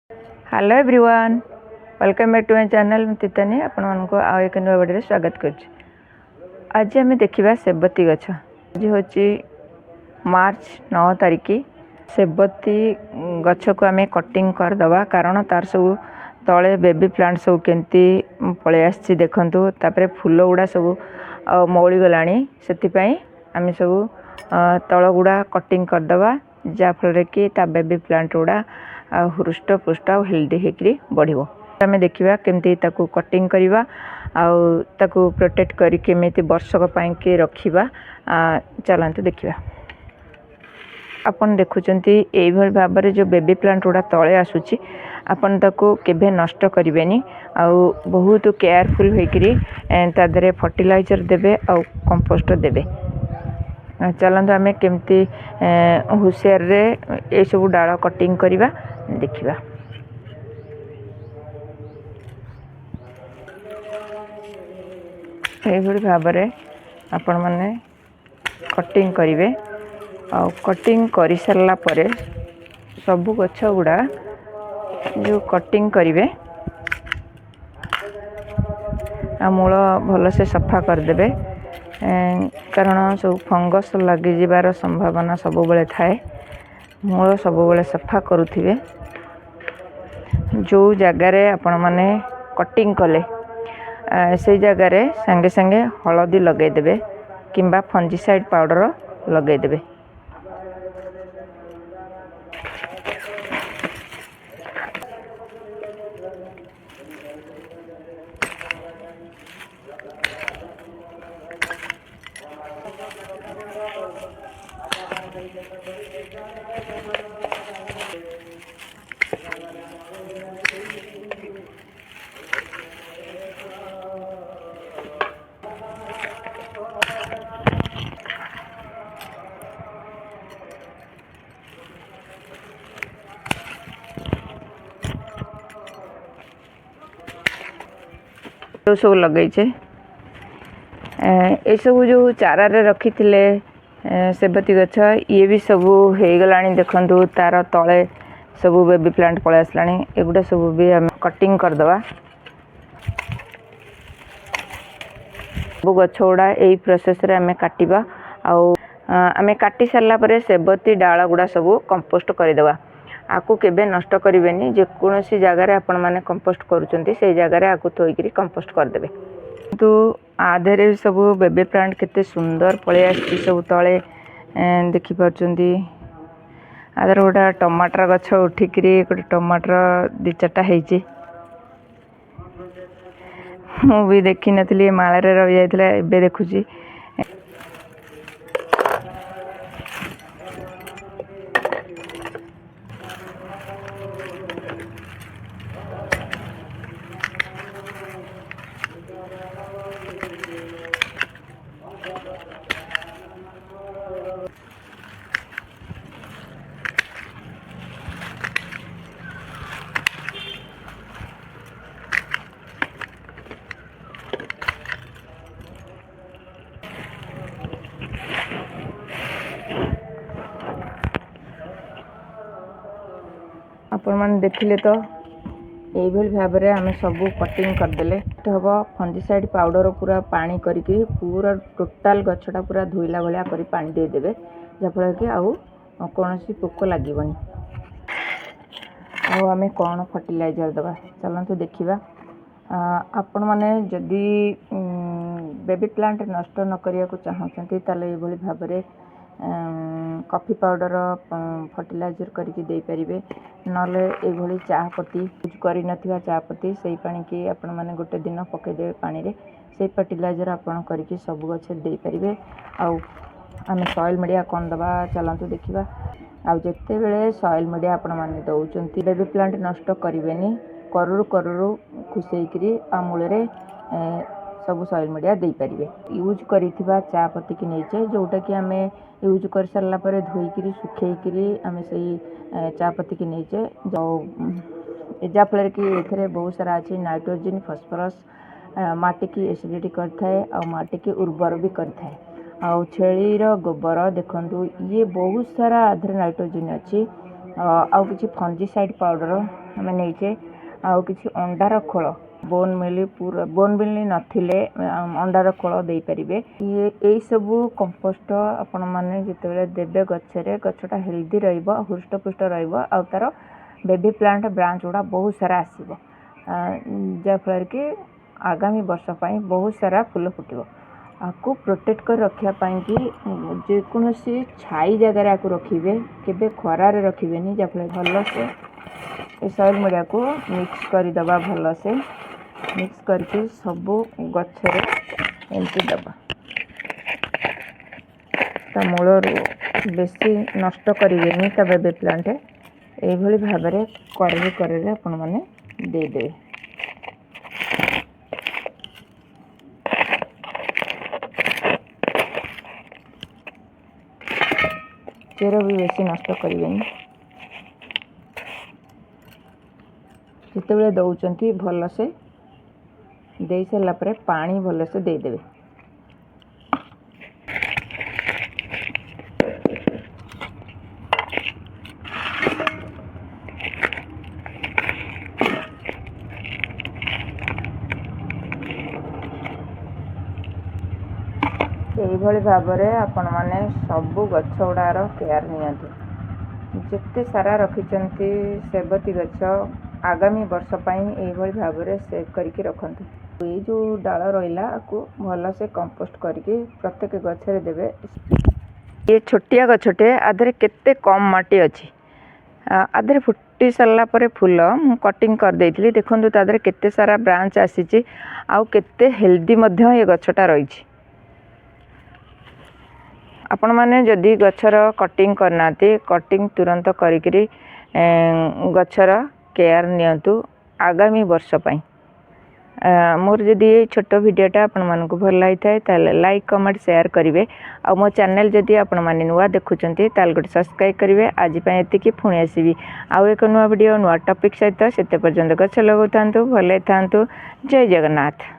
Hello everyone, welcome back to my channel. मैं तितानी आपण मानको आ एक नया वीडियो स्वागत करछि। आज आम देखा सेबती गछ। आज हूँ मार्च 9 तारिख। सेबती गछ को आम कटिंग करदे कारण तार सब तले बेबी प्लांट सब केमती पलि आसी देखु। तापर फूल गुड़ा सब मौली गला से आम सब तल गुड़ा कटिंग करदे जहाँफल कि बेबी प्लांट गुड़ा हृष्ट पुष्ट हेल्दी होकर बढ़। आम देखा केमती कटिंग करवा आउ प्रोटेक्ट करके वर्षक पाई रखा। चलते देखा। आपन देखुंत यही भाव में जो बेबी प्लांट गुड़ा तले आसूची आपन ताको केभे नष्ट करें। आउ बहुत केयरफुल होकर फर्टिलाइजर देवे आउ कंपोस्ट देवे। चलते आम केमती हुशियार ये सब डाल कटिंग करवा देखा। यही भाव में आपण मैंने कटिंग करेंगे। कटिंग कर सारा पर सबू गछ गुड़ा जो कटिंग करेंगे मूल भलसे सफा करदे कारण सब फंगस लगी जीवार संभावना सब बेले थाए। मूल सब बेले सफा करुथिबे। जो जगार आपण माने कटिंग कले से जगार संगे संगे हलदी लगेदेवे किंबा फंजीसाइड पाउडर लगेदेवे। तो सब लगे ये सब जो चारा रे रखी थिले सेबती गछ ये भी सब हो गला। देखु तार तले सब बेबी प्लांट पलि आसला। एगुड़ा सब भी आम कटिंग करदे। सब गछ गुड़ा यही प्रोसेस रे आम काटिबा आम काटी सारा पर सेबती डाल गुड़ा सब कंपोस्ट करदे। आपको केबे नष्ट करेंगे। जेकोसी जगार आपण मैंने कंपोस्ट करुँच से जगार आपको थोक कंपोस्ट करदे। तो आधे सब बेबी प्लांट केते सुंदर पलि आसी सब तले देखिपुंट। आधर गोटे टमाटर गछ उठिक गोटे टमाटर 2-4टा होती मु भी देखी नी माल रही जाता एवं देखुची। आपण मैंने देखिले तो यही भाव में आम सब कटिंग करदे। हम फंजीसाइड पाउडर पूरा पानी करके पूरा टोटाल गछटा पूरा धोइला भाया कर पानी देदेवे जहाँफल कि आउ कौन पोक लगे। आम कौन फर्टिलाइजर दबा चलते देखा। आपण मैंने जदि बेबी प्लांट नष्ट न करने को चाहते ये भाव में कॉफी पाउडर फर्टिलाइजर करके दे पारिबे। नले ये चाह पत्ती यूज करी नथिबा चाह पत्ती से पानी की आपण माने गोटे दिन पकईदे पानी रे से फर्टिलाइजर आपण करके सब गछ दे पारिबे। आउ आम सॉइल मीडिया कौन दबा चलते देखा। आउ जिते बेले सॉइल मीडिया आपण माने दउचंती बेबी प्लांट नष्ट करेंगे। करूरु करूरु खुशेकरी मूल सब सॉइल मीडिया दे पारिबे। यूज करिथिबा चा पत्ती की नहींचे जोटा कि आम यूज कर सारा पर धोईकरी सुखेकरी आम से चा पत्ती की नहींचे जहाँफल कि ये बहुत सारा अच्छी नाइट्रोजन फॉस्फोरस माटी की एसिडिटी करथाए आ माटी की उर्वर भी करथाए। आ छेलीर गोबर देखंतु ये बहुत सारा आधर नाइट्रोजन अच्छी आउ किछि फंजीसाइड पाउडर आम नहींचे आउ किछि अंडार खोल बोन मिली पूरा बोन मिली नथिले अंडार खोल दे पारिबे ये सबू कंपोस्ट आपण माने जितेबेले देबे गछरे गछटा हेल्दी रहइबो हृष्टपुष्ट रहइबो आ तार बेबी प्लांट ब्रांच गुड़ा बहुत सारा आसीबो जाफल कि आगामी वर्ष पाई बहुत सारा फूल फुटिबो आपको प्रोटेक्ट कर रखिया पाई कि जेकोसी छाई जगह आपको रखिए केबे खरारे रखिबेनी जाफल भल से ए सॉइल मीडिया को मिक्स कर दबा भल से मिक्स करके सबू गछरे एमती दबा ता मूलरू बेसी नष्ट करेनि ता बेबी प्लांट एभली भाव में करे करे आपण मैंने देदे चेर भी बेसी नष्ट करेनि जिते दौरान भल से दे सारा पानी भल से देदेवे यही भाव में आपण मैंने सबू गछ गुड़ार केयर निते सारा रखिंट सेबती गछ आगामी वर्ष यही भाव में सेव करके रखते ये जो डाल रहा आपको भल से कंपोस्ट करके प्रत्येक गछरे देवे ये छोटिया गछटे आधे केते कम माटी अच्छी आधे फुटी सारा पर फूल मु कटिंग कर देइथिली देखंतु तादरे केते सारा ब्रांच आसीची आउ केते हेल्दी मध्य ये गछटा रही आपण मैंने जदि गछर कटिंग करना कटिंग तुरंत करी गछर केयर नियंतु आगामी वर्ष पाई मोर जदि ये छोट भिडियोटा आपण मानक भल लगी था लाइक कमेंट शेयर करेंगे आ मो चैनल जदि आपण माने नुआ देखुंटे गोटे सब्सक्राइब करेंगे आज ये पुणी आसबि आउ एक नुआ वीडियो नुआ टॉपिक सहित से पर्यंत गछ लगाता भले था जय जगन्नाथ।